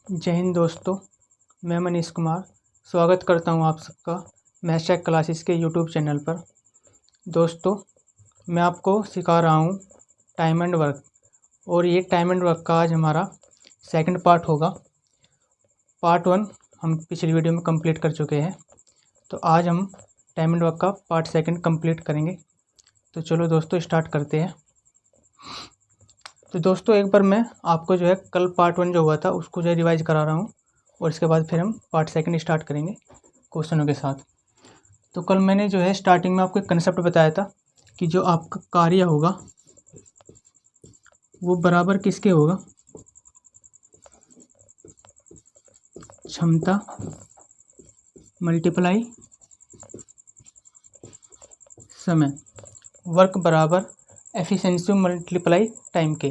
जय हिंद दोस्तों, मैं मनीष कुमार स्वागत करता हूं आप सबका मैथ्स टेक क्लासेस के यूट्यूब चैनल पर। दोस्तों, मैं आपको सिखा रहा हूं टाइम एंड वर्क, और ये टाइम एंड वर्क का आज हमारा सेकंड पार्ट होगा। पार्ट 1 हम पिछली वीडियो में कंप्लीट कर चुके हैं, तो आज हम टाइम एंड वर्क का पार्ट सेकंड कंप्लीट करेंगे। तो चलो दोस्तों स्टार्ट करते हैं। तो दोस्तों एक बार मैं आपको जो है कल पार्ट 1 जो हुआ था उसको जो है रिवाइज करा रहा हूँ, और इसके बाद फिर हम पार्ट सेकंड स्टार्ट करेंगे क्वेश्चनों के साथ। तो कल मैंने जो है स्टार्टिंग में आपको एक कंसेप्ट बताया था कि जो आपका कार्य होगा वो बराबर किसके होगा, क्षमता मल्टीप्लाई समय, वर्क बराबर एफिशिएंसी मल्टीप्लाई टाइम के।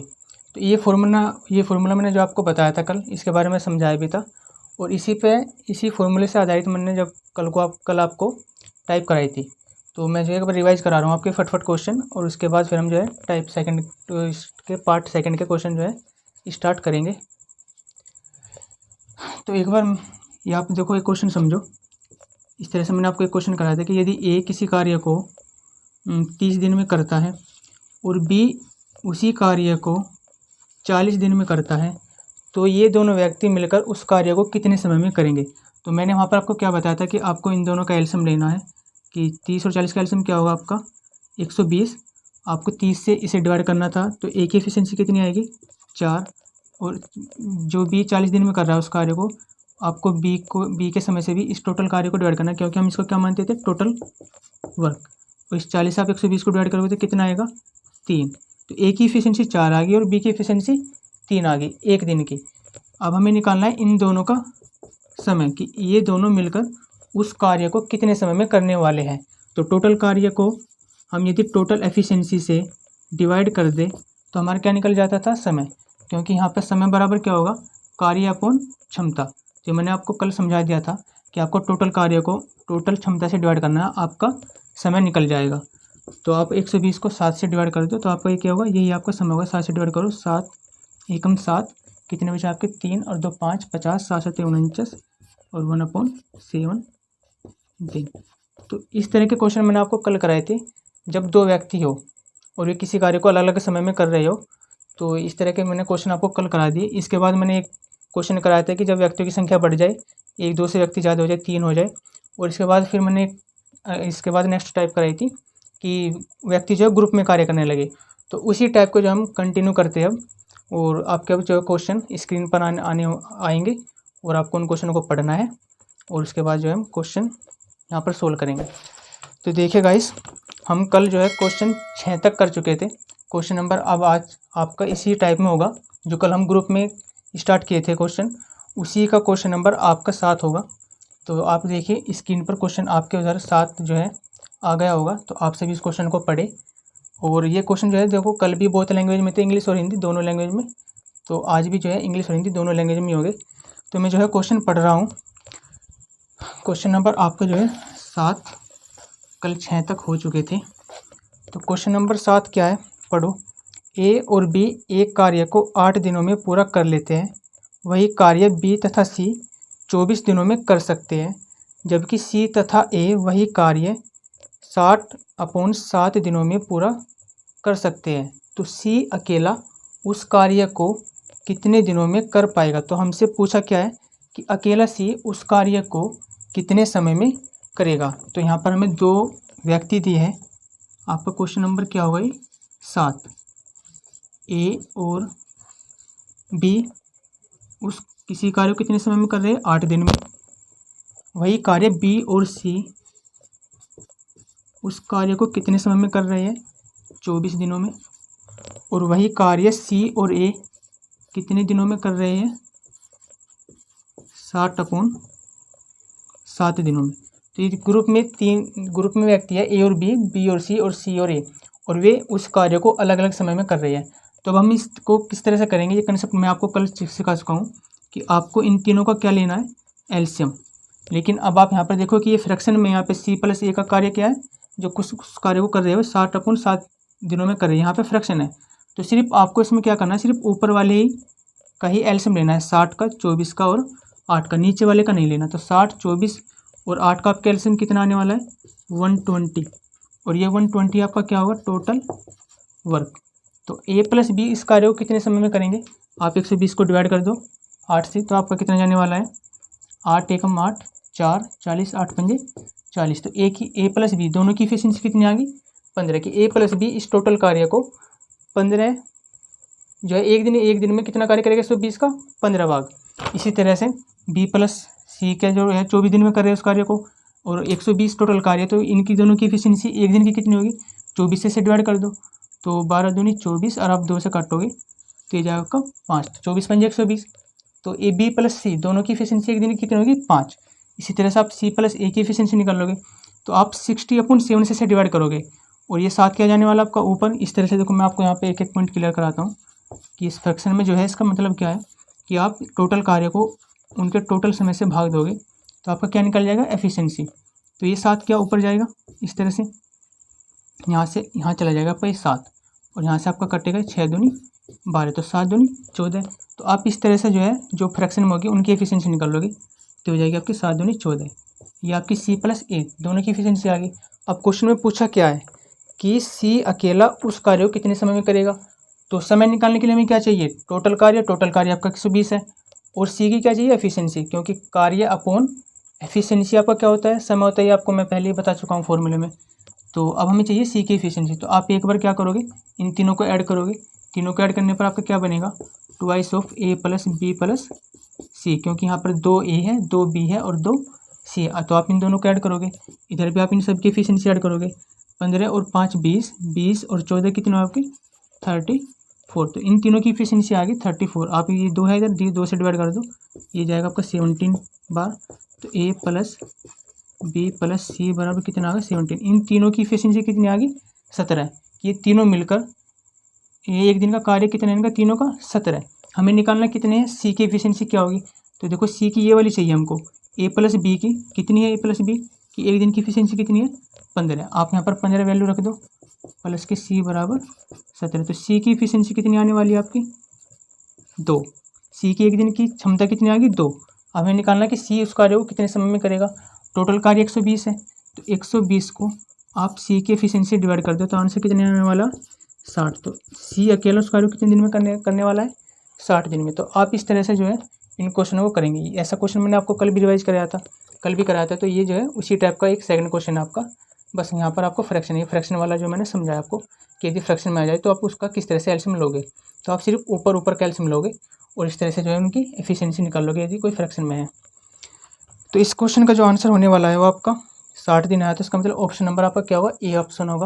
तो ये फॉर्मूला मैंने जो आपको बताया था कल, इसके बारे में समझाया भी था, और इसी फॉर्मूले से आधारित मैंने जब कल आपको टाइप कराई थी। तो मैं जो है एक बार रिवाइज करा रहा हूँ आपके फटफट क्वेश्चन, और उसके बाद फिर हम जो है टाइप सेकंड तो इसके पार्ट सेकंड के क्वेश्चन जो है स्टार्ट करेंगे। तो एक बार ये आप देखो, एक क्वेश्चन समझो। इस तरह से मैंने आपको एक क्वेश्चन कराया था कि यदि ए किसी कार्य को 30 दिन में करता है और बी उसी कार्य को 40 दिन में करता है, तो ये दोनों व्यक्ति मिलकर उस कार्य को कितने समय में करेंगे। तो मैंने वहाँ पर आपको क्या बताया था कि आपको इन दोनों का एलसीएम लेना है कि 30 और 40 का एलसीएम क्या होगा आपका 120। आपको 30 से इसे डिवाइड करना था, तो ए की एफिशिएंसी कितनी आएगी 4, और जो बी 40 दिन में कर रहा है उस कार्य को, आपको बी के समय से भी इस टोटल कार्य को डिवाइड करना है, क्योंकि हम इसको क्या मानते थे टोटल वर्क। तो इस 40 से आप 120 को डिवाइड करोगे तो कितना आएगा 3। तो ए की एफिशिएंसी 4 आ गई और बी की एफिशिएंसी 3 आ गई एक दिन की। अब हमें निकालना है इन दोनों का समय कि ये दोनों मिलकर उस कार्य को कितने समय में करने वाले हैं। तो टोटल कार्य को हम यदि टोटल एफिशिएंसी से डिवाइड कर दें तो हमारा क्या निकल जाता था समय, क्योंकि यहाँ पर समय बराबर क्या होगा कार्य अपॉन क्षमता। तो मैंने आपको कल समझा दिया था कि आपको टोटल कार्य को टोटल क्षमता से डिवाइड करना है, आपका समय निकल जाएगा। तो आप 120 को 7 से डिवाइड कर दो तो आपका ये क्या होगा, यही आपका समय होगा। 7 से डिवाइड करो, 7 एकम 7, कितने बचे आपके 3 और 2 5, 50, 7 7 49 और 1/7 दिन। तो इस तरह के क्वेश्चन मैंने आपको कल कराए थे। जब दो व्यक्ति हो और ये किसी कार्य को अलग अलग समय में कर रहे हो, तो इस तरह के मैंने क्वेश्चन आपको कल करा दिए। इसके बाद मैंने एक क्वेश्चन कराया था कि जब व्यक्तियों की संख्या बढ़ जाए, 1 2 से व्यक्ति ज़्यादा हो जाए, 3 हो जाए, और इसके बाद फिर मैंने इसके बाद नेक्स्ट टाइप कराई थी कि व्यक्ति जो है ग्रुप में कार्य करने लगे। तो उसी टाइप को जो हम कंटिन्यू करते हैं अब, और आपके अब जो क्वेश्चन स्क्रीन पर आएंगे और आपको उन क्वेश्चनों को पढ़ना है, और उसके बाद जो है हम क्वेश्चन यहाँ पर सोल्व करेंगे। तो देखिए गाइस, हम कल जो है क्वेश्चन 6 तक कर चुके थे। क्वेश्चन नंबर अब आज आपका इसी टाइप में होगा जो कल हम ग्रुप में स्टार्ट किए थे क्वेश्चन, उसी का क्वेश्चन नंबर आपका 7 होगा। तो आप देखिए स्क्रीन पर क्वेश्चन आपके उधर 7 जो है आ गया होगा। तो आप सभी इस क्वेश्चन को पढ़े, और ये क्वेश्चन जो है देखो कल भी बहुत लैंग्वेज में थे, इंग्लिश और हिंदी दोनों लैंग्वेज में, तो आज भी जो है इंग्लिश और हिंदी दोनों लैंग्वेज में होंगे। तो मैं जो है क्वेश्चन पढ़ रहा हूँ। क्वेश्चन नंबर आपका जो है 7, कल 6 तक हो चुके थे। तो क्वेश्चन नंबर 7 क्या है, पढ़ो। ए और बी एक कार्य को 8 दिनों में पूरा कर लेते हैं, वही कार्य बी तथा सी 24 दिनों में कर सकते हैं, जबकि सी तथा ए वही कार्य 60/7 दिनों में पूरा कर सकते हैं। तो सी अकेला उस कार्य को कितने दिनों में कर पाएगा। तो हमसे पूछा क्या है कि अकेला सी उस कार्य को कितने समय में करेगा। तो यहाँ पर हमें 2 व्यक्ति दिए हैं। आपका क्वेश्चन नंबर क्या होगा 7। ए और बी उस किसी कार्य को कितने समय में कर रहे हैं 8 दिन में, वही कार्य बी और सी उस कार्य को कितने समय में कर रहे हैं 24 दिनों में, और वही कार्य सी और ए कितने दिनों में कर रहे हैं 60/7 दिनों में। तो ये ग्रुप में व्यक्ति है ए और बी और सी और सी और ए, और वे उस कार्य को अलग अलग समय में कर रहे हैं। तो अब हम इसको किस तरह से करेंगे, ये कंसेप्ट मैं आपको कल सिखा चुका हूँ कि आपको इन तीनों का क्या लेना है एलसीएम। लेकिन अब आप यहाँ पर देखो कि ये फ्रैक्शन में यहाँ पे सी प्लस ए का कार्य क्या है, जो कुछ कार्य को कर रहे हो 60/7 दिनों में कर रही है, यहाँ पे फ्रैक्शन है। तो सिर्फ आपको इसमें क्या करना है, सिर्फ ऊपर वाले ही का ही एलसीएम लेना है, 60 का, 24 का और 8 का, नीचे वाले का नहीं लेना। तो 60, 24 और 8 का आपका एलसीएम कितना आने वाला है, 120। और ये 120 आपका क्या होगा, टोटल वर्क। तो ए प्लस बी इस कार्य को कितने समय में करेंगे, आप 120 को डिवाइड कर दो 8 से, तो आपका कितना जाने वाला है, 8 एकम 8, 4, 40, 8 पंजे 40। तो ए प्लस बी दोनों की एफिशिएंसी कितनी आ गई, 15 की। ए प्लस बी इस टोटल कार्य को 15 जो है एक दिन में कितना कार्य करेगा, 120 का 15 भाग। इसी तरह से बी प्लस सी का जो है 24 दिन में कर रहे हैं उस कार्य को, और 120 टोटल कार्य, तो इनकी दोनों की एफिशिएंसी एक दिन की कितनी होगी, 24 से डिवाइड कर दो, तो 12 दूनी 24 और आप 2 से काटोगे तो ये जाएगा आपका 5, तो 24 पंजे 120। तो ए बी प्लस सी दोनों की एफिशिएंसी एक दिन की कितनी होगी, 5। इसी तरह से आप सी प्लस ए की एफिशिएंसी निकाल लोगे, तो आप 60/7 से डिवाइड करोगे, और ये 7 क्या जाने वाला आपका ऊपर। इस तरह से देखो मैं आपको यहाँ पे एक एक पॉइंट क्लियर कराता हूँ कि इस फ्रैक्शन में जो है इसका मतलब क्या है कि आप टोटल कार्य को उनके टोटल समय से भाग दोगे, तो आपका क्या निकल जाएगा, एफिशिएंसी। तो ये 7 क्या ऊपर जाएगा, इस तरह से यहाँ से यहाँ चला जाएगा आपका ये 7, और यहाँ से आपका कटेगा 6 दूनी 12, तो 7 दूनी 14। तो आप इस तरह से जो है जो फ्रैक्शन में होगी उनकी एफिशिएंसी निकाल लोगे, तो हो जाएगी आपकी 7 दूनी 14। ये आपकी सी प्लस ए दोनों की एफिशिएंसी आ गई। अब क्वेश्चन में पूछा क्या है कि सी अकेला उस कार्य को कितने समय में करेगा। तो समय निकालने के लिए हमें क्या चाहिए, टोटल कार्य आपका 120 है, और सी की क्या चाहिए, एफिशिएंसी, क्योंकि कार्य अपॉन एफिशिएंसी आपका क्या होता है, समय होता है। ये आपको मैं पहले ही बता चुका हूँ फॉर्मूले में। तो अब हमें चाहिए सी की एफिशिएंसी, तो आप एक बार क्या करोगे, इन तीनों को ऐड करोगे, तीनों को ऐड करने पर आपका क्या बनेगा, 2 of A plus B plus C, क्योंकि यहाँ पर 2 ए है, 2 बी है और 2 सी है। तो आप इन दोनों को ऐड करोगे, इधर भी आप इन सब की एफिशिएंसी ऐड करोगे, 15 और 5 20, 20 और 14 कितने आपकी 34। तो इन तीनों की एफिशिएंसी आ गई 34। आप ये 2 है इधर, 2 से डिवाइड कर दो, ये जाएगा आपका 17 बार। तो ए प्लस बी प्लस सी बराबर कितना आ गया, 17। इन तीनों की एफिशिएंसी कितनी आ गई, 17। ये तीनों मिलकर ये एक दिन का कार्य कितना इनका, तीनों का 17। हमें निकालना कितने हैं, सी की एफिशिएंसी क्या होगी। तो देखो सी की ये वाली चाहिए हमको, ए प्लस बी की कितनी है, ए प्लस बी की एक दिन की एफिशिएंसी कितनी है, 15। आप यहाँ पर 15 वैल्यू रख दो, प्लस के सी बराबर 17। तो सी की एफिशिएंसी कितनी आने वाली है आपकी, 2। सी की एक दिन की क्षमता कितनी आ गई, 2। अब हमें निकालना कि सी उस कार्य को कितने समय में करेगा। टोटल कार्य 120 है, तो 120 को आप सी की एफिशिएंसी डिवाइड कर दो, तो आंसर कितने आने वाला, 60। तो सी अकेला उस कार्य को कितने दिन में करने वाला है, 60 दिन में। तो आप इस तरह से जो है इन क्वेश्चनों को करेंगे। ऐसा क्वेश्चन मैंने आपको कल भी रिवाइज कराया था, तो ये जो है उसी टाइप का एक सेकंड क्वेश्चन है आपका। बस यहाँ पर आपको फ्रैक्शन वाला जो मैंने समझाया आपको कि यदि फ्रैक्शन में आ जाए तो आप उसका किस तरह से एलसीएम लोगे। तो आप सिर्फ ऊपर का एलसीएम लोगे और इस तरह से जो है उनकी एफिशिएंसी निकाल लोगे यदि कोई फ्रैक्शन में है। तो इस क्वेश्चन का जो आंसर होने वाला है वो आपका 60 दिन आया, तो इसका मतलब ऑप्शन नंबर आपका क्या होगा, ए ऑप्शन होगा,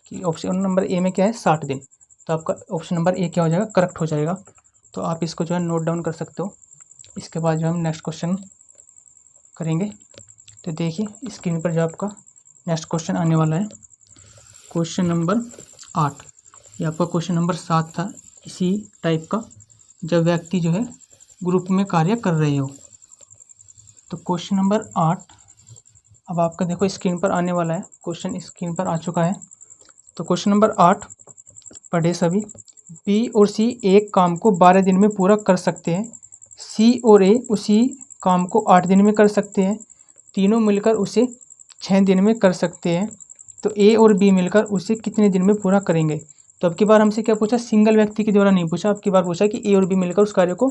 कि ऑप्शन नंबर ए में क्या है, 60 दिन। तो आपका ऑप्शन नंबर ए क्या हो जाएगा, करेक्ट हो जाएगा। तो आप इसको जो है नोट डाउन कर सकते हो। इसके बाद जो हम नेक्स्ट क्वेश्चन करेंगे, तो देखिए स्क्रीन पर जो आपका नेक्स्ट क्वेश्चन आने वाला है, क्वेश्चन नंबर 8। ये आपका क्वेश्चन नंबर 7 था इसी टाइप का, जब व्यक्ति जो है ग्रुप में कार्य कर रहे हो। तो क्वेश्चन नंबर 8 अब आपका देखो स्क्रीन पर आने वाला है, क्वेश्चन स्क्रीन पर आ चुका है। तो क्वेश्चन नंबर 8 पढ़े सभी। बी और सी एक काम को 12 दिन में पूरा कर सकते हैं, सी और ए उसी काम को 8 दिन में कर सकते हैं, तीनों मिलकर उसे 6 दिन में कर सकते हैं। तो ए और बी मिलकर उसे कितने दिन में पूरा करेंगे। तो अब की बार हमसे क्या पूछा, सिंगल व्यक्ति के द्वारा नहीं पूछा, अब की बार पूछा कि ए और बी मिलकर उस कार्य को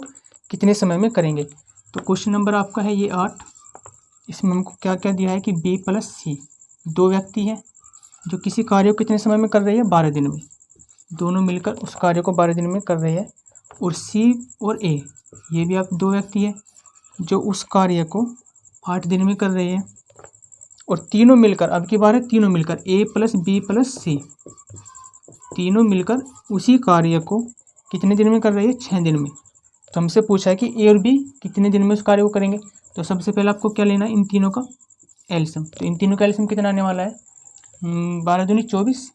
कितने समय में करेंगे। तो क्वेश्चन नंबर आपका है ये 8। इसमें हमको क्या क्या दिया है कि बी प्लस सी 2 व्यक्ति हैं जो किसी कार्य को कितने समय में कर रहे हैं, 12 दिन में। दोनों मिलकर उस कार्य को 12 दिन में कर रहे हैं। और सी और ए ये भी आप 2 व्यक्ति हैं जो उस कार्य को 8 दिन में कर रहे हैं। और तीनों मिलकर, अब की बार है तीनों मिलकर, ए प्लस बी प्लस सी तीनों मिलकर उसी कार्य को कितने दिन में कर रहे हैं, 6 दिन में। तो हमसे पूछा है कि ए और बी कितने दिन में उस कार्य को करेंगे। तो सबसे पहले आपको क्या लेना है, इन तीनों का एलसीएम। तो इन तीनों का एलसीएम कितना आने वाला है, 12 दूनी 24।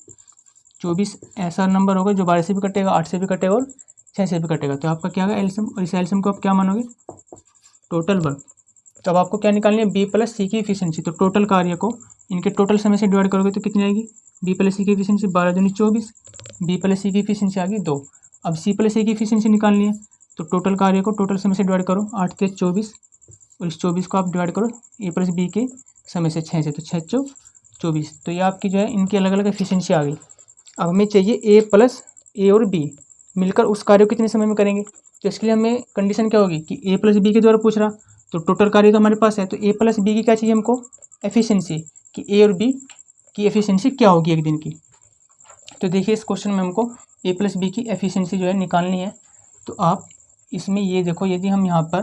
24 ऐसा नंबर होगा जो 12 से भी कटेगा, 8 से भी कटेगा और 6 से भी कटेगा। तो आपका क्या होगा एलसीएम, और इस एलसीएम को आप क्या मानोगे, टोटल वर्क। तो अब आपको क्या निकालनी है, बी प्लस सी की एफिशिएंसी। तो टोटल कार्य को इनके टोटल समय से डिवाइड करोगे तो कितनी आएगी, बी प्लस सी की एफिशिएंसी 12 दूनी 24, बी प्लस सी की एफिशिएंसी आ गई 2। अब सी प्लस ए की एफिशिएंसी निकालनी है, तो टोटल कार्य को टोटल समय से डिवाइड करो, 8 के 24, और इस 24 को आप डिवाइड करो ए प्लस बी के समय से 6 से, तो 6 चौक 24। तो ये आपकी जो है इनकी अलग अलग एफिशिएंसी आ गई। अब हमें चाहिए ए प्लस ए और बी मिलकर उस कार्य को कितने समय में करेंगे। तो इसके लिए हमें कंडीशन क्या होगी कि ए प्लस बी के द्वारा पूछ रहा, तो टोटल कार्य तो हमारे पास है, तो ए प्लस बी की क्या चाहिए हमको, एफिशिएंसी, कि ए और बी की एफिशिएंसी क्या होगी एक दिन की। तो देखिए इस क्वेश्चन में हमको ए प्लस बी की एफिशिएंसी जो है निकालनी है। तो आप इसमें ये देखो, यदि हम यहाँ पर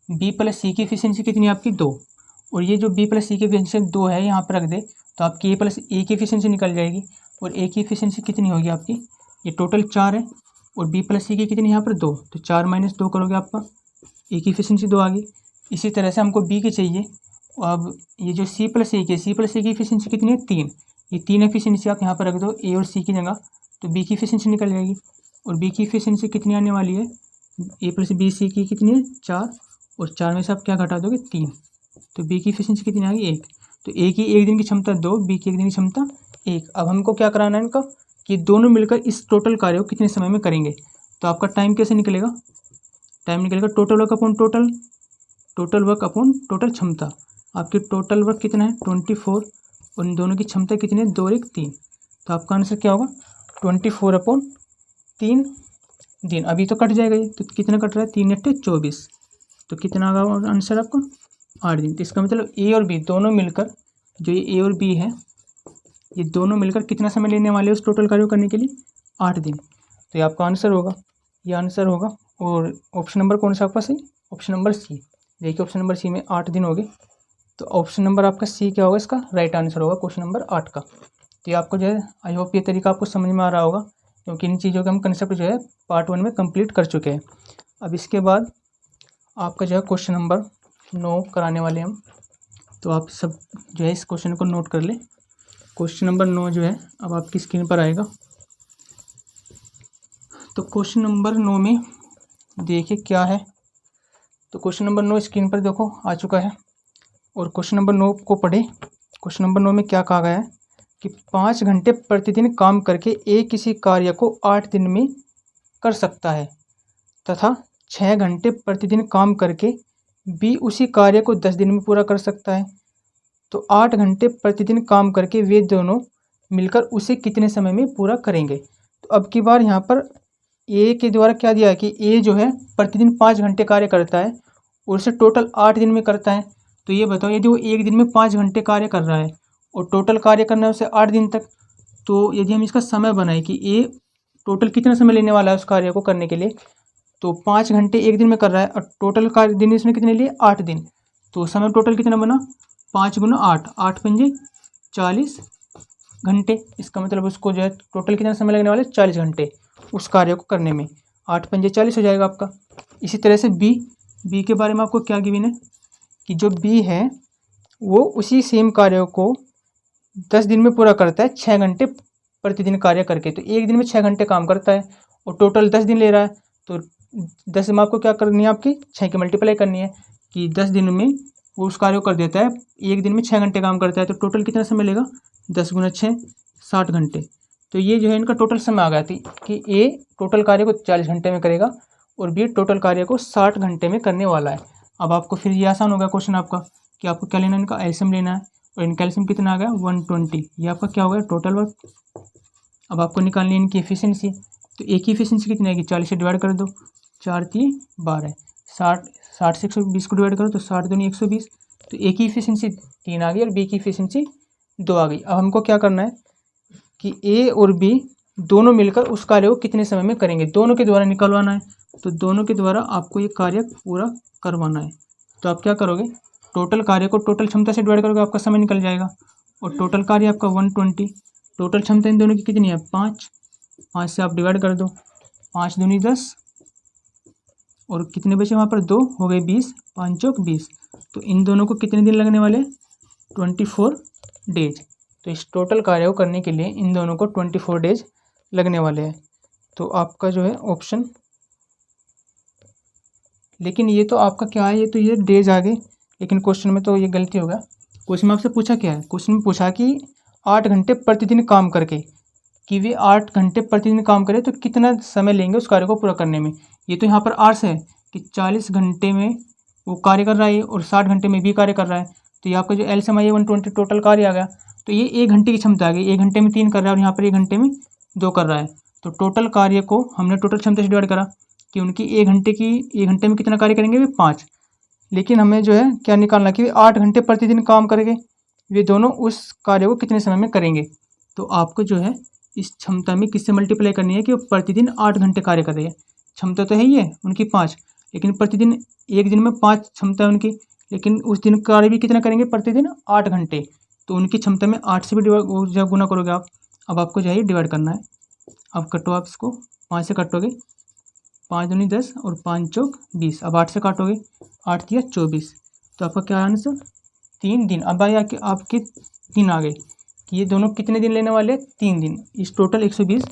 बी प्लस सी की एफिशिएंसी कितनी है आपकी 2, और ये जो बी प्लस सी की एफिशिएंसी 2 है यहाँ पर रख दे, तो आपकी ए प्लस ए की एफिशिएंसी निकल जाएगी। और ए की एफिशिएंसी कितनी होगी आपकी, ये टोटल 4 है, और बी प्लस सी की कितनी यहाँ पर 2, तो 4 माइनस 2 करोगे आपका ए की एफिशिएंसी 2 आ गई। इसी तरह से हमको बी की चाहिए। अब ये जो सी प्लस ए की एफिशिएंसी कितनी है 3, ये 3 एफिशिएंसी आप यहाँ पर रख दो ए और सी की जगह, तो बी की एफिशिएंसी निकल जाएगी। और बी की एफिशिएंसी कितनी आने वाली है, ए प्लस बी सी की कितनी है 4, और 4 में से आप क्या घटा दोगे 3, तो बी की एफिशिएंसी कितनी आ गई 1। तो ए की एक दिन की क्षमता 2, बी की एक दिन की क्षमता 1। अब हमको क्या कराना है इनका, कि दोनों मिलकर इस टोटल कार्य को कितने समय में करेंगे। तो आपका टाइम कैसे निकलेगा, टाइम निकलेगा टोटल वर्क अपॉन टोटल क्षमता। आपकी टोटल वर्क कितना है 24, और इन दोनों की क्षमता कितनी है 2 और 1 3। तो आपका आंसर क्या होगा 24/3 दिन। अभी तो कट जाएगा ये, तो कितना कट रहा है 3 × 24, तो कितना आ गया आंसर आपका 8 दिन। तो इसका मतलब ए और बी दोनों मिलकर, जो ये ए और बी है ये दोनों मिलकर कितना समय लेने वाले हैं उस टोटल कार्य को करने के लिए 8 दिन। तो ये आपका आंसर होगा, ये आंसर होगा। और ऑप्शन नंबर कौन सा आपका सही, ऑप्शन नंबर सी। देखिए ऑप्शन नंबर सी में 8 दिन हो गए, तो ऑप्शन नंबर आपका सी क्या होगा, इसका राइट आंसर होगा क्वेश्चन नंबर 8 का। तो ये आपको जो है आई होप ये तरीका आपको समझ में आ रहा होगा, क्योंकि इन चीज़ों के हम कंसेप्ट जो है पार्ट 1 में कंप्लीट कर चुके हैं। अब इसके बाद आपका जो है क्वेश्चन नंबर 9 कराने वाले हम, तो आप सब जो है इस क्वेश्चन को नोट कर ले। क्वेश्चन नंबर 9 जो है अब आपकी स्क्रीन पर आएगा। तो क्वेश्चन नंबर 9 में देखिए क्या है, तो क्वेश्चन नंबर 9 स्क्रीन पर देखो आ चुका है, और क्वेश्चन नंबर 9 को पढ़े। क्वेश्चन नंबर 9 में क्या कहा गया है कि 5 घंटे प्रतिदिन काम करके ए किसी कार्य को 8 दिन में कर सकता है, तथा 6 घंटे प्रतिदिन काम करके बी उसी कार्य को 10 दिन में पूरा कर सकता है। तो 8 घंटे प्रतिदिन काम करके वे दोनों मिलकर उसे कितने समय में पूरा करेंगे। तो अब की बार यहाँ पर ए के द्वारा क्या दिया है कि ए जो है प्रतिदिन 5 घंटे कार्य करता है और उसे टोटल 8 दिन में करता है। तो ये बताओ यदि वो एक दिन में 5 घंटे कार्य कर रहा है और टोटल कार्य करना है उसे 8 दिन तक, तो यदि हम इसका समय बनाए कि ए टोटल कितना समय लेने वाला है उस कार्य को करने के लिए, तो 5 घंटे एक दिन में कर रहा है और टोटल कार्य दिन इसमें कितने लिए 8 दिन, तो समय टोटल कितना बना 5 × 8, 8 पंजे 40 घंटे। इसका मतलब उसको जो है टोटल कितना समय लगने वाले 40 घंटे उस कार्य को करने में, 8 पंजे 40 हो जाएगा आपका। इसी तरह से बी के बारे में आपको क्या गिवन है कि जो बी है वो उसी सेम कार्य को 10 दिन में पूरा करता है 6 घंटे प्रतिदिन कार्य करके। तो एक दिन में 6 घंटे काम करता है और टोटल 10 दिन ले रहा है, तो 10 में आपको क्या करनी है आपकी 6 की मल्टीप्लाई करनी है कि 10 दिन में वो उस कार्य को कर देता है, एक दिन में 6 घंटे काम करता है, तो टोटल कितना समय लेगा 10 × 6 60 घंटे। तो ये जो है इनका टोटल समय आ गया थी कि ए टोटल कार्य को 40 घंटे में करेगा और बी टोटल कार्य को 60 घंटे में करने वाला है। अब आपको फिर ये आसान होगा क्वेश्चन आपका कि आपको क्या लेना है, इनका एलसीएम लेना है, और इनका एलसीएम कितना आ गया 120, ये आपका क्या होगा टोटल वर्क। अब आपको निकालनी है इनकी एफिशिएंसी, तो ए की एफिशिएंसी कितनी आएगी 40 से डिवाइड कर दो, 4 × 3 = 12, 60 से 120 को डिवाइड करो तो 60 दूनी 120, तो ए की एफिशिएंसी 3 आ गई और बी की एफिशिएंसी 2 आ गई। अब हमको क्या करना है कि ए और बी दोनों मिलकर उस कार्य को कितने समय में करेंगे, दोनों के द्वारा निकलवाना है, तो दोनों के द्वारा आपको ये कार्य पूरा करवाना है। तो आप क्या करोगे, टोटल कार्य को टोटल क्षमता से डिवाइड करोगे, आपका समय निकल जाएगा, और टोटल कार्य आपका 120, टोटल क्षमता इन दोनों की कितनी है 5 से आप डिवाइड कर दो, 5 दूनी 10, और कितने बचे वहाँ पर 2 हो गए 20, 5 चौक 20, तो इन दोनों को कितने दिन लगने वाले 24 डेज। तो इस टोटल कार्य को करने के लिए इन दोनों को 24 डेज लगने वाले हैं। तो आपका जो है ऑप्शन, लेकिन ये तो आपका क्या है, ये तो ये डेज आ गए, लेकिन क्वेश्चन में तो ये गलती होगा। क्वेश्चन में आपसे पूछा क्या है, क्वेश्चन में पूछा कि 8 घंटे प्रतिदिन काम करके, कि वे 8 घंटे प्रतिदिन काम करें तो कितना समय लेंगे उस कार्य को पूरा करने में। ये तो यहाँ पर आर्स है कि 40 घंटे में वो कार्य कर रहा है और 60 घंटे में भी कार्य कर रहा है, तो ये आपका जो एलसीएम आई 120 टोटल कार्य आ गया। तो ये 1 घंटे की क्षमता आ गई, 1 घंटे में 3 कर रहा है और यहाँ पर 1 घंटे में 2 कर रहा है। तो टोटल कार्य को हमने टोटल क्षमता से डिवाइड करा कि उनकी 1 घंटे में कितना कार्य करेंगे, वे 5। लेकिन हमें जो है क्या निकालना कि वे 8 घंटे प्रतिदिन काम करेंगे, वे दोनों उस कार्य को कितने समय में करेंगे। तो आपको जो है इस क्षमता में किससे मल्टीप्लाई करनी है कि वो प्रतिदिन 8 घंटे कार्य कर रही है। क्षमता तो है ही है उनकी 5, लेकिन प्रतिदिन एक दिन में 5 क्षमता है उनकी, लेकिन उस दिन कार्य भी कितना करेंगे, प्रतिदिन 8 घंटे। तो उनकी क्षमता में 8 से भी जब गुना करोगे आप, अब आपको जो है डिवाइड करना है। अब कटो आप इसको, 5 से काटोगे, 5 दूनी 10 और 5 चौक 20। अब 8 से काटोगे, 8 दिया 24। तो आपका क्या आंसर, 3 दिन। अब भाई आपके दिन आ गए कि ये दोनों कितने दिन लेने वाले, 3 दिन। इस टोटल 120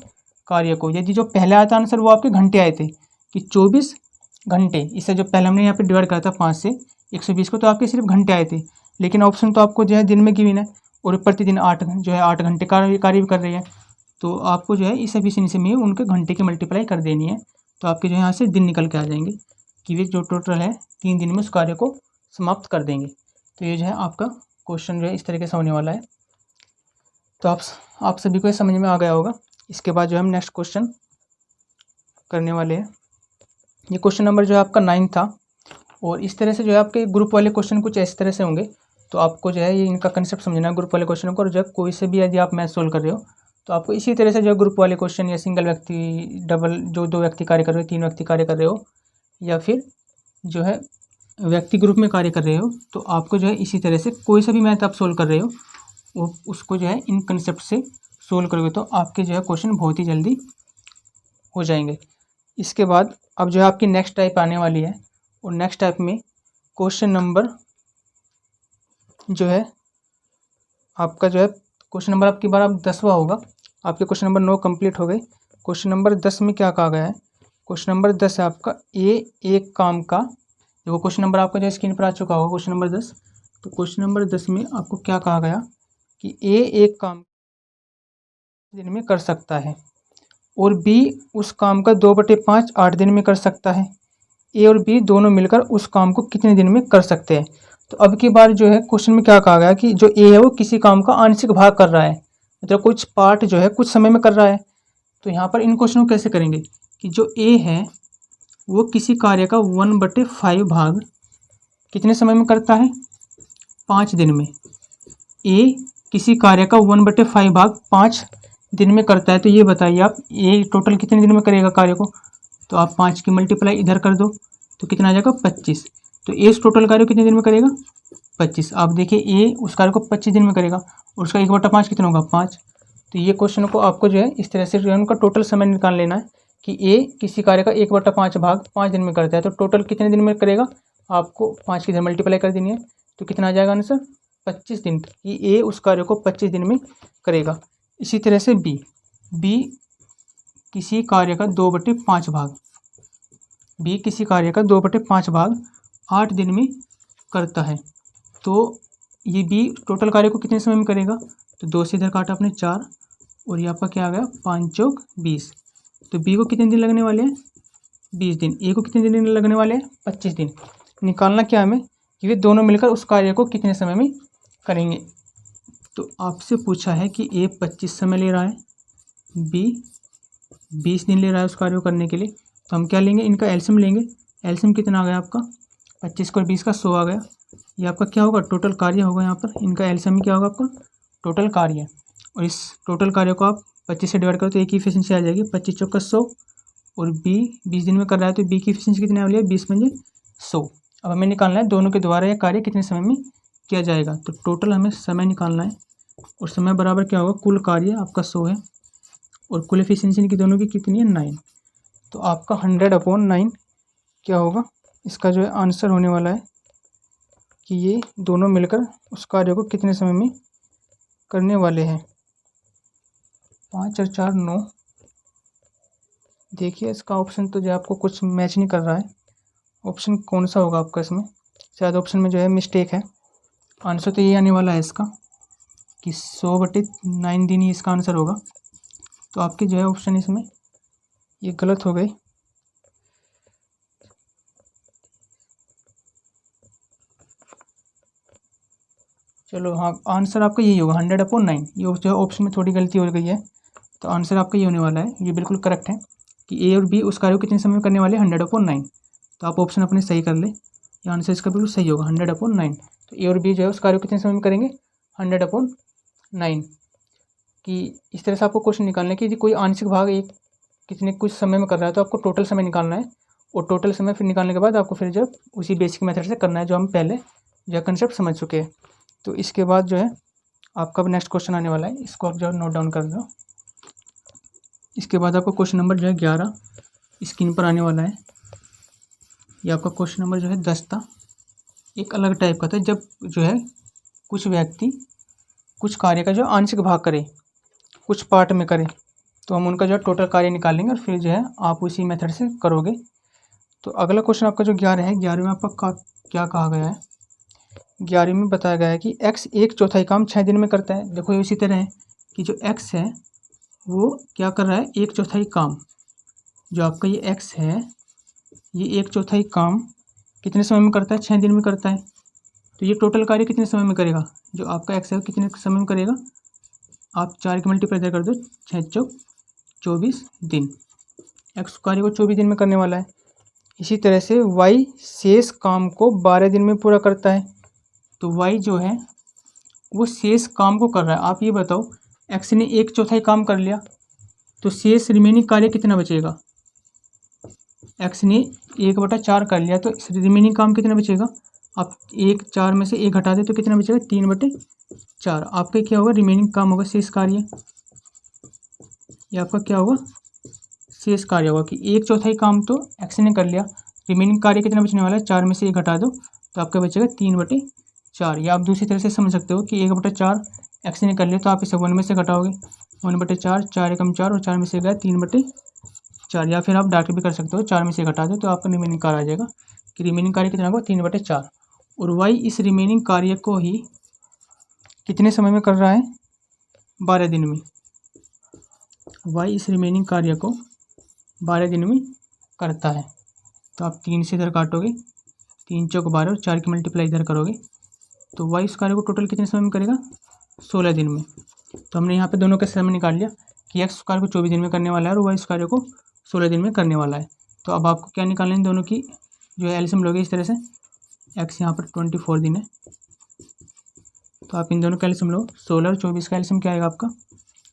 कार्य को, यदि जो पहले आया था आंसर वो आपके घंटे आए थे कि 24 घंटे, इससे जो पहले हमने यहाँ पे डिवाइड करा था 5 से 120 को, तो आपके सिर्फ घंटे आए थे। लेकिन ऑप्शन तो आपको जो है दिन में गिवन है और प्रतिदिन 8 घंटे कार्य भी कर रही है। तो आपको जो है इस एफिशिएंसी में उनके घंटे की मल्टीप्लाई कर देनी है। तो आपके जो यहाँ से दिन निकल के आ जाएंगे कि वे जो टोटल है 3 दिन में उस कार्य को समाप्त कर देंगे। तो ये जो है आपका क्वेश्चन जो है इस तरीके से होने वाला है। तो आप सभी को ये समझ में आ गया होगा। इसके बाद जो हम नेक्स्ट क्वेश्चन करने वाले हैं। ये क्वेश्चन नंबर जो है आपका 9 था, और इस तरह से जो है आपके ग्रुप वाले क्वेश्चन कुछ इस तरह से होंगे। तो आपको जो है ये इनका कंसेप्ट समझना है ग्रुप वाले क्वेश्चन को। और जब कोई से भी यदि आप मैथ सोल्व कर रहे हो तो आपको इसी तरह से जो है ग्रुप वाले क्वेश्चन या सिंगल व्यक्ति, डबल, जो 2 व्यक्ति कार्य कर रहे हो, 3 व्यक्ति कार्य कर रहे हो, या फिर जो है व्यक्ति ग्रुप में कार्य कर रहे हो, तो आपको जो है इसी तरह से कोई सा भी मैथ आप सोल्व कर रहे हो वो उसको जो है इन कंसेप्ट से सोल्व करोगे तो आपके जो है क्वेश्चन बहुत ही जल्दी हो जाएंगे। इसके बाद अब जो है आपकी नेक्स्ट टाइप आने वाली है, और नेक्स्ट टाइप में क्वेश्चन नंबर जो है आपका जो है क्वेश्चन नंबर आपकी बार अब 10वां होगा। आपके क्वेश्चन नंबर 9 कंप्लीट हो गए। क्वेश्चन नंबर 10 में क्या कहा गया है, क्वेश्चन नंबर 10 है आपका एक काम का। देखो क्वेश्चन नंबर आपका जो स्क्रीन पर आ चुका होगा, क्वेश्चन नंबर 10। तो क्वेश्चन नंबर 10 में आपको क्या कहा गया कि एक काम दिन में कर सकता है और बी उस काम का 2/5 8 दिन में कर सकता है। ए और बी दोनों मिलकर उस काम को कितने दिन में कर सकते हैं। तो अब की बार जो है क्वेश्चन में क्या कहा गया कि जो ए है वो किसी काम का आंशिक भाग कर रहा है, मतलब कुछ पार्ट जो है कुछ समय में कर रहा है। तो यहाँ पर इन क्वेश्चनों को कैसे करेंगे कि जो ए है वो किसी कार्य का 1/5 भाग कितने समय में करता है, 5 दिन में। ए किसी कार्य का 1/5 भाग 5 दिन में करता है। तो ये बताइए आप ए टोटल कितने दिन में करेगा कार्य को। तो आप 5 की मल्टीप्लाई इधर कर दो तो कितना आ जाएगा, 25। तो ए इस टोटल कार्य को कितने दिन में करेगा, 25। आप देखिए ए उस कार्य को 25 दिन में करेगा और उसका 1/5 कितना होगा, 5। तो ये क्वेश्चन को आपको जो है इस तरह से जो है उनका टोटल समय निकाल लेना है कि ए किसी कार्य का 1/5 भाग 5 दिन में करता है। तो टोटल कितने दिन में करेगा, आपको 5 की इधर मल्टीप्लाई कर देनी है। तो कितना आ जाएगा आंसर, 25 दिन कि ए उस कार्य को 25 दिन में करेगा। इसी तरह से बी किसी कार्य का 2/5 भाग, बी किसी कार्य का 2/5 भाग 8 दिन में करता है। तो ये बी टोटल कार्य को कितने समय में करेगा, तो 2 से इधर काटा आपने 4 और ये आपका क्या आ गया, 5 चौक 20। तो बी को कितने दिन लगने वाले हैं, 20 दिन। ए को कितने दिन लगने वाले हैं, 25 दिन। निकालना क्या हमें कि वे दोनों मिलकर उस कार्य को कितने समय में करेंगे। तो आपसे पूछा है कि ए 25 समय ले रहा है, बी 20 दिन ले रहा है उस कार्य को करने के लिए। तो हम क्या लेंगे, इनका एलसीएम लेंगे। एलसीएम कितना आ गया आपका, 25 को 20 का 100 आ गया। ये आपका क्या होगा, टोटल कार्य होगा। यहाँ पर इनका एलसीएम क्या होगा आपका, टोटल कार्य। और इस टोटल कार्य को आप 25 से डिवाइड करो तो एक की एफिशिएंसी आ जाएगी, 25 चौका 100। और बी 20 दिन में कर रहा है तो बी की एफिशिएंसी कितनी वाली है, 20 पंजे 100। अब हमें निकालना है दोनों के द्वारा यह कार्य कितने समय में किया जाएगा। तो टोटल हमें समय निकालना है और समय बराबर क्या होगा, कुल कार्य आपका 100 है और कुल एफिशिएंसी इनकी दोनों की कितनी है, 9। तो आपका 100/9 क्या होगा, इसका जो है आंसर होने वाला है कि ये दोनों मिलकर उस कार्य को कितने समय में करने वाले हैं। 5 और 4 9। देखिए इसका ऑप्शन तो जो आपको कुछ मैच नहीं कर रहा है। ऑप्शन कौन सा होगा आपका इसमें, शायद ऑप्शन में जो है मिस्टेक है। आंसर तो ये आने वाला है इसका। कि 100/9 दिन ही इसका आंसर होगा। तो आपके जो है ऑप्शन इसमें ये गलत हो गए। चलो हाँ, आंसर आपका यही होगा 100/9। ये जो है ऑप्शन में थोड़ी गलती हो गई है, तो आंसर आपका ये होने वाला है। ये बिल्कुल करेक्ट है कि ए और बी उस कार्य को कितने समय में करने वाले हैं 100/9। तो आप ऑप्शन अपने सही कर ले, ये आंसर इसका बिल्कुल सही होगा 100/9। तो ए और बी जो है उस कार्य को कितने समय में करेंगे 100/9। कि इस तरह से आपको क्वेश्चन निकालना है कि यदि कोई आंशिक भाग एक कितने कुछ समय में कर रहा है तो आपको टोटल समय निकालना है, और टोटल समय फिर निकालने के बाद आपको फिर जब उसी बेसिक मेथड से करना है जो हम पहले जो कंसेप्ट समझ चुके हैं। तो इसके बाद जो है आपका नेक्स्ट क्वेश्चन आने वाला है, इसको आप जो नोट डाउन कर दो। इसके बाद आपका क्वेश्चन नंबर जो है 11 स्क्रीन पर आने वाला है। ये आपका क्वेश्चन नंबर जो है 10 था, एक अलग टाइप का था। जब जो है कुछ व्यक्ति कुछ कार्य का जो आंशिक भाग करे, कुछ पार्ट में करे, तो हम उनका जो है टोटल कार्य निकालेंगे और फिर जो है आप उसी मेथड से करोगे। तो अगला क्वेश्चन आपका जो 11 है, 11 में आपका क्या कहा गया है? 11 में बताया गया है कि x 1/4 काम 6 दिन में करता है। देखो ये इसी तरह है कि जो x है वो क्या कर रहा है 1/4 काम। जो आपका ये x है ये 1/4 काम कितने समय में करता है 6 दिन में करता है। तो ये टोटल कार्य कितने समय में करेगा? जो आपका x है कितने समय में करेगा? आप 4 की मल्टीप्लाई कर दो, 6 × 24 दिन। x कार्य को 24 दिन में करने वाला है। इसी तरह से y शेष काम को 12 दिन में पूरा करता है। तो y जो है वो शेष काम को कर रहा है। आप ये बताओ x ने 1/4 काम कर लिया तो शेष रिमेनिंग कार्य कितना बचेगा? x ने 1/4 कर लिया तो रिमेनिंग काम कितना बचेगा? आप 4 में से 1 घटा दे तो कितना बचेगा 3/4। आपका क्या होगा रिमेनिंग काम होगा शेष कार्य। ये आपका क्या होगा शेष कार्य होगा कि 1/4 काम तो x ने कर लिया, रिमेनिंग कार्य कितना बचने वाला है 4 में से 1 घटा दो तो आपका बचेगा 3/4। या आप दूसरी तरह से समझ सकते हो कि 1/4 x ने कर लिया तो आप इसे 1 में से घटाओगे 1/4, 4 एकम 4 और 4 में से गया 3/4। या फिर आप डायरेक्ट भी कर सकते हो 4 में से घटा दो तो आपका रिमेनिंग कार्य आ जाएगा कि रिमेनिंग कार्य कितना होगा 3/4। और y इस रिमेनिंग कार्य को ही कितने समय में कर रहा है 12 दिन में। y इस रिमेनिंग कार्य को 12 दिन में करता है। तो आप 3 से इधर काटोगे, 3 × 12 और 4 की मल्टीप्लाई इधर करोगे तो y इस कार्य को टोटल कितने समय में करेगा 16 दिन में। तो हमने यहाँ पे दोनों का समय निकाल लिया कि x कार्य को 24 दिन में करने वाला है और y इस कार्य को 16 दिन में करने वाला है। तो अब आपको क्या निकालना है दोनों की जो है एलसीएम लोगे इस तरह से। x यहाँ पर 24 दिन है तो आप इन दोनों का एलसीएम लो, 16 और 24 का एलसीएम क्या आएगा आपका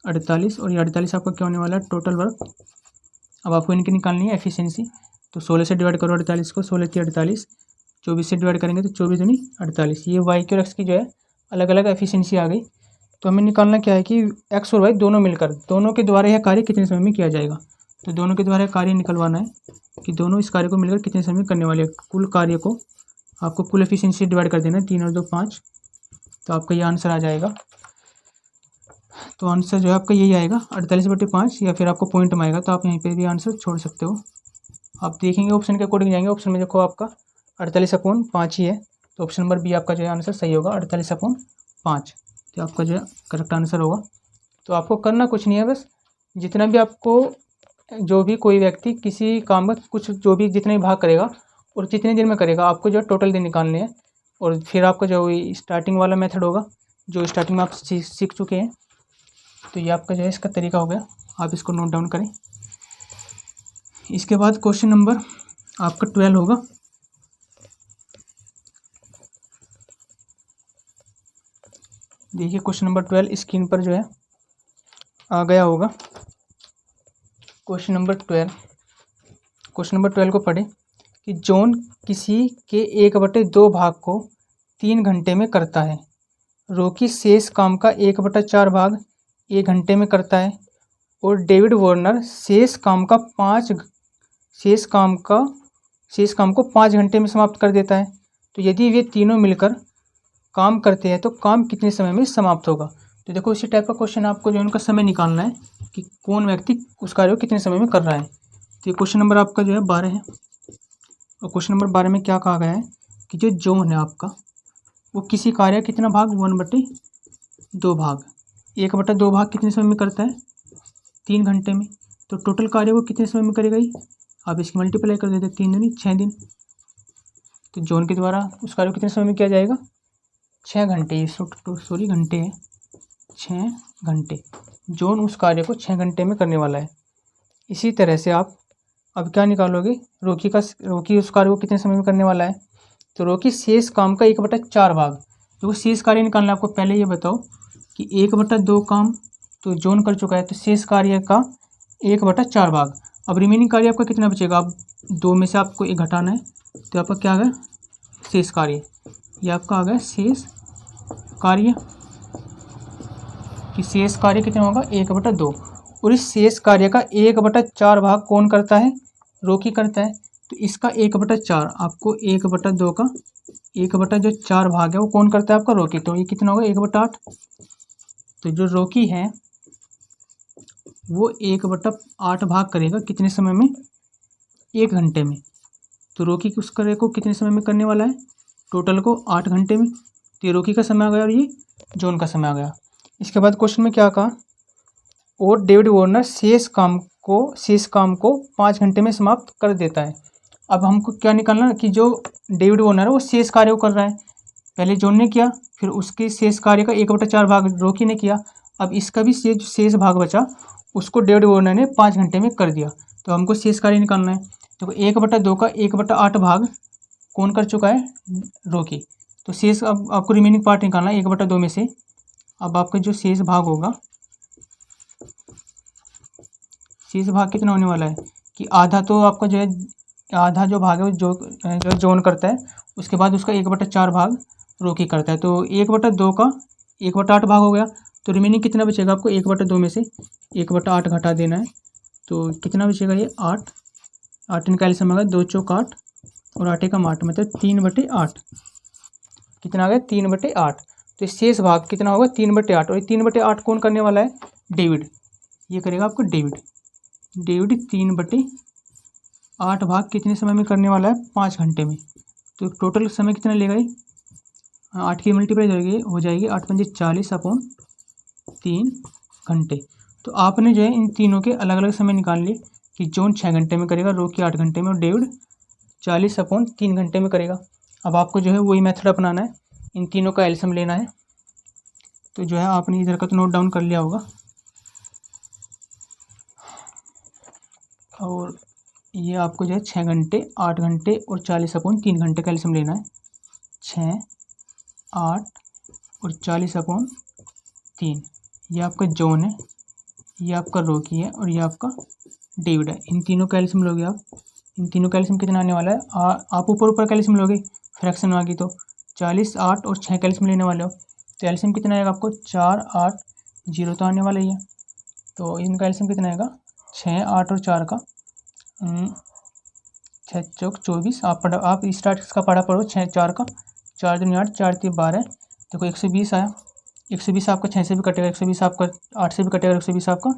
48। और ये 48 आपका क्या होने वाला है टोटल वर्क। अब आपको इनकी निकालनी है एफिशिएंसी। तो 16 से डिवाइड करो 48 को, 16 × 48, 24 से डिवाइड करेंगे तो 24 दूनी 48। ये y की और x की जो है अलग अलग एफिशिएंसी आ गई। तो हमें निकालना क्या है कि x और y दोनों मिलकर दोनों के द्वारा यह कार्य कितने समय में किया जाएगा। तो दोनों के द्वारा कार्य निकलवाना है कि दोनों इस कार्य को मिलकर कितने समय में करने वाले हैं। कुल कार्य को आपको कुल एफिशिएंसी डिवाइड कर देना है, 3 और 2 5। तो आपका ये आंसर आ जाएगा। तो आंसर जो है आपका यही आएगा 48/5, या फिर आपको पॉइंट में आएगा तो आप यहीं पे भी आंसर छोड़ सकते हो। आप देखेंगे ऑप्शन के अकॉर्डिंग जाएंगे, ऑप्शन में देखो आपका 48/5 ही है। तो ऑप्शन नंबर बी आपका जो है आंसर सही होगा 48/5। तो आपका जो है करेक्ट आंसर होगा। तो आपको करना कुछ नहीं है, बस जितना भी आपको जो भी कोई व्यक्ति किसी काम में कुछ जो भी जितने भाग करेगा और कितने दिन में करेगा आपको जो है टोटल दिन निकालने हैं। और फिर आपका जो स्टार्टिंग वाला मेथड होगा जो स्टार्टिंग में आप सीख चुके हैं। तो ये आपका जो है इसका तरीका हो गया, आप इसको नोट डाउन करें। इसके बाद क्वेश्चन नंबर आपका 12 होगा। देखिए क्वेश्चन नंबर 12 स्क्रीन पर जो है आ गया होगा। क्वेश्चन नंबर 12 को पढ़ें कि जॉन किसी के 1/2 भाग को 3 घंटे में करता है। रॉकी शेष काम का 1/4 भाग 1 घंटे में करता है और डेविड वार्नर शेष काम को 5 घंटे में समाप्त कर देता है। तो यदि वे तीनों मिलकर काम करते हैं तो काम कितने समय में समाप्त होगा। तो देखो इसी टाइप का क्वेश्चन आपको जो है उनका समय निकालना है कि कौन व्यक्ति उस कार्य को कितने समय में कर रहा है। तो ये क्वेश्चन नंबर आपका जो है 12 है। और क्वेश्चन नंबर 12 में क्या कहा गया है कि जो जॉन है आपका वो किसी कार्य कितना भाग 2 भाग, 1/2 भाग कितने समय में करता है? 3 घंटे में। तो टोटल कार्य को कितने समय में करेगा ये? आप इसकी मल्टीप्लाई कर देते, 3 दूनी 6 दिन। तो जॉन के द्वारा उस कार्य को कितने समय में किया जाएगा? 6 घंटे, सॉरी घंटे है, 6 घंटे। जॉन उस कार्य को 6 घंटे में करने वाला है। इसी तरह से आप अब क्या निकालोगे? रोकी उस कार्य को कितने समय में करने वाला है? तो रोकी शेष काम का 1/4 भाग। तो शेष कार्य निकालना है आपको। पहले ये बताओ कि 1/2 काम तो जॉन कर चुका है, तो शेष कार्य का 1/4 भाग। अब रिमेनिंग कार्य आपका कितना बचेगा? अब 2 में से आपको 1 घटाना है, तो आपका क्या आ गया? शेष कार्य। ये आपका आ गया शेष कार्य। कि शेष कार्य कितना होगा? 1/2। और इस शेष कार्य का 1/4 भाग कौन करता है? रोकी करता है। तो इसका 1/4 आपको 1/2 का 1/4 भाग है वो कौन करता है? आपका रोकी। तो ये कितना होगा? 1/8। तो जो रोकी है वो 1/8 भाग करेगा कितने समय में? 1 घंटे में। तो रोकी उस कार्य को कितने समय में करने वाला है? टोटल को 8 घंटे में। तो ये रोकी का समय आ गया और ये जॉन का समय आ गया। इसके बाद क्वेश्चन में क्या कहा? और डेविड वार्नर शेष काम को 5 घंटे में समाप्त कर देता है। अब हमको क्या निकालना कि जो डेविड वार्नर है वो शेष कार्य को कर रहा है। पहले जॉन ने किया, फिर उसके शेष कार्य का 1/4 भाग रोकी ने किया। अब इसका भी शेष भाग बचा, उसको डेविड वार्नर ने 5 घंटे में कर दिया। तो हमको शेष कार्य निकालना है। तो 1/2 का 1/8 भाग कौन कर चुका है? रोकी। तो शेष अब आपको रिमेनिंग पार्ट निकालना है 1/2 में से। अब आपका जो शेष भाग होगा, शेष भाग कितना होने वाला है कि आधा तो आपका जो है, आधा जो भाग है वो जो जॉन करता है, उसके बाद उसका 1/4 भाग रोकी करता है। तो 1/2 का 1/8 भाग हो गया। तो रिमेनिंग कितना बचेगा आपको? 1/2 में से 1/8 घटा देना है। तो कितना बचेगा? ये 8। 8 निकाल समय 2 चौक 8 और 8 का 8 मतलब 3/8। कितना आ गया? 3/8। तो शेष भाग कितना होगा? 3/8। और 3/8 कौन करने वाला है? डेविड। ये करेगा आपको डेविड। 3/8 भाग कितने समय में करने वाला है? 5 घंटे में। तो टोटल समय कितना लेगा ये? 8 की मल्टीप्लाई हो जाएगी 8 पंजे 40/3 घंटे। तो आपने जो है इन तीनों के अलग अलग समय निकाल लिए कि जॉन 6 घंटे में करेगा, रोकी 8 घंटे में और डेविड 40/3 घंटे में करेगा। अब आपको जो है वही मेथड अपनाना है, इन तीनों का एलसीएम लेना है। तो जो है आपने इधर का तो नोट डाउन कर लिया होगा। और ये आपको जो है 6 घंटे, 8 घंटे और 40/3 घंटे का एलसीएम लेना है। 6, 8 और 40/3। ये आपका जॉन है, ये आपका रोकी है और ये आपका डेविड है। इन तीनों का एलसीएम लोगे आप। इन तीनों का एलसीएम कितना आने वाला है? आप ऊपर का एलसीएम लोगे, फ्रैक्शन आ गई तो 40, 8 और 6 का एलसीएम लेने वाले हो। तो एलसीएम कितना आएगा आपको? 4, 8, 0 तो आने वाला ही है। तो इनका एलसीएम कितना आएगा? 6, 8 और 4 का 6 चौक 24। आप स्टार्ट का पढ़ा पढ़ो। 6, 4 का 4 दूनी 8, 4 3 12। देखो 120 आया। 120 आपका 6 से भी कटेगा, 120 आपका 8 से भी कटेगा, 120 आपका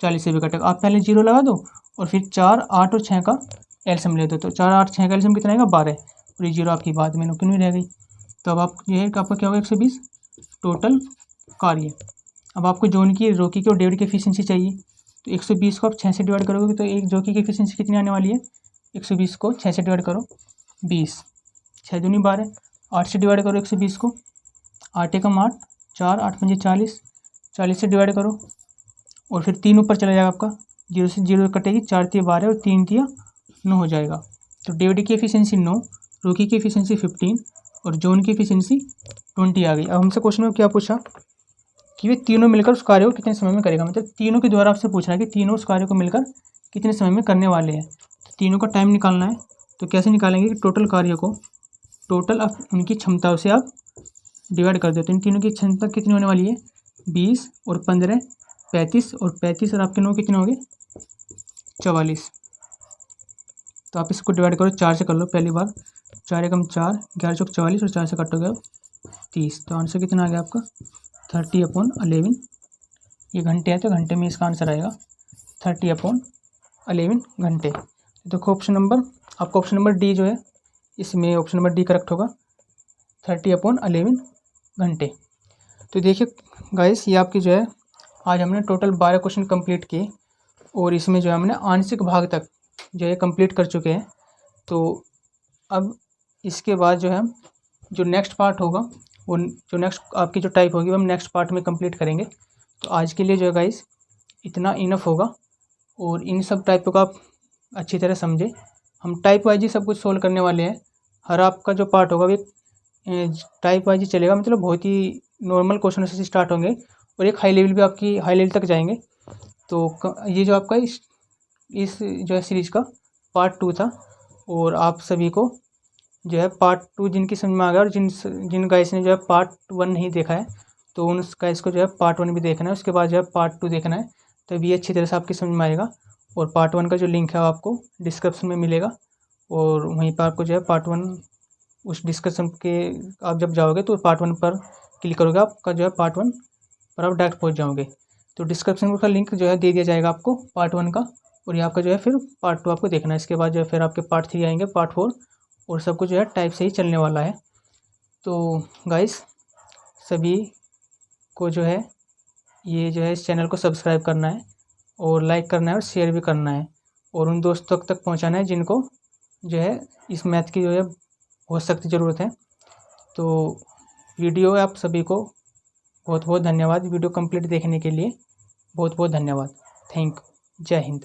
40 से भी कटेगा। आप पहले 0 लगा दो और फिर 4, 8 और 6 का एलसीएम ले दो। तो 4, 8, 6 का एलसीएम कितना आएगा? 12। और ये 0 आपकी बाद में क्यों नहीं रह गई? तो अब आप ये है कि आपका क्या होगा? 120 टोटल कार्य। अब आपको जॉन की, रोकी की और डेविड की एफिशिएंसी चाहिए। तो 120 को आप 6 से डिवाइड करोगे तो एक जोकी की एफिशिएंसी कितनी आने वाली है? 120 को 6 से डिवाइड करो 20, 6 दूनी 12। 8 से डिवाइड करो 120 को, 8 एकम 8, 4, 8 पंजे 40, 40 से डिवाइड करो और फिर 3 ऊपर चला जाएगा आपका, 0 से 0 कटेगी, 4 तिया 12 और 3 तिया 9 हो जाएगा। तो डेविड की एफिशिएंसी 9, रोकी की एफिशिएंसी 15 और जॉन की एफिशिएंसी 20 आ गई। अब हमसे क्वेश्चन में क्या पूछा कि वे तीनों मिलकर उस कार्य को कितने समय में करेगा। मतलब तीनों के द्वारा आपसे पूछ रहा है कि तीनों उस कार्य को मिलकर कितने समय में करने वाले हैं। तो तीनों का टाइम निकालना है। तो कैसे निकालेंगे कि टोटल कार्य को, टोटल उनकी क्षमताओं से आप डिवाइड कर दो। तो इन तीनों की क्षमता कितनी होने वाली है? 20 और 15 35 और 35 और आपके 9 कितने हो गए? 44। तो आप इसको डिवाइड करो 4 से कर लो पहली बार। 4 एकम 4, 11 चौक 44 और 4 से कटोगे 30। तो आंसर कितना आ गया आपका? 30/11। ये घंटे है तो घंटे में इसका आंसर आएगा 30/11 घंटे। देखो ऑप्शन नंबर, आपका ऑप्शन नंबर डी जो है इसमें ऑप्शन नंबर डी करेक्ट होगा, 30/11 घंटे। तो देखिए गाइस, ये आपकी जो है आज हमने टोटल 12 क्वेश्चन कंप्लीट किए और इसमें जो है हमने आंशिक भाग तक जो है कंप्लीट कर चुके हैं। तो अब इसके बाद जो है हम जो नेक्स्ट पार्ट होगा वो जो नेक्स्ट आपकी जो टाइप होगी वो हम नेक्स्ट पार्ट में कंप्लीट करेंगे। तो आज के लिए जो है गाइस इतना इनफ होगा और इन सब टाइपों का आप अच्छी तरह समझे। हम टाइप वाइज ही सब कुछ सोल्व करने वाले हैं। हर आपका जो पार्ट होगा वो टाइप वाइज ही चलेगा, मतलब बहुत ही नॉर्मल क्वेश्चन से स्टार्ट होंगे और एक हाई लेवल भी आपकी हाई लेवल तक जाएंगे। तो ये जो आपका इस जो है सीरीज़ का पार्ट 2 था और आप सभी को जो है पार्ट 2 जिनकी समझ में आ गया और जिन गाइस ने जो है पार्ट 1 नहीं देखा है तो उन गाइस को जो है पार्ट 1 भी देखना है, उसके बाद जो है पार्ट 2 देखना है, तभी अच्छी तरह से आपकी समझ में आएगा। और पार्ट 1 का जो लिंक है वो आपको डिस्क्रिप्शन में मिलेगा और वहीं पर आपको जो है पार्ट 1 उस डिस्कशन के आप जब जाओगे तो पार्ट 1 पर क्लिक करोगे, आपका जो है पार्ट 1 पर आप डायरेक्ट पहुँच जाओगे। तो डिस्क्रिप्शन का लिंक जो है दे दिया जाएगा आपको पार्ट 1 का, और ये आपका जो है फिर पार्ट 2 आपको देखना है। इसके बाद जो है फिर आपके पार्ट 3 आएंगे, पार्ट 4, और सब कुछ जो है टाइप से ही चलने वाला है। तो गाइस सभी को जो है ये जो है इस चैनल को सब्सक्राइब करना है और लाइक करना है और शेयर भी करना है और उन दोस्तों तक पहुंचाना है जिनको जो है इस मैथ की जो है बहुत सख्त ज़रूरत है। तो वीडियो आप सभी को बहुत बहुत धन्यवाद। वीडियो कंप्लीट देखने के लिए बहुत बहुत धन्यवाद। Thank you. जय हिंद।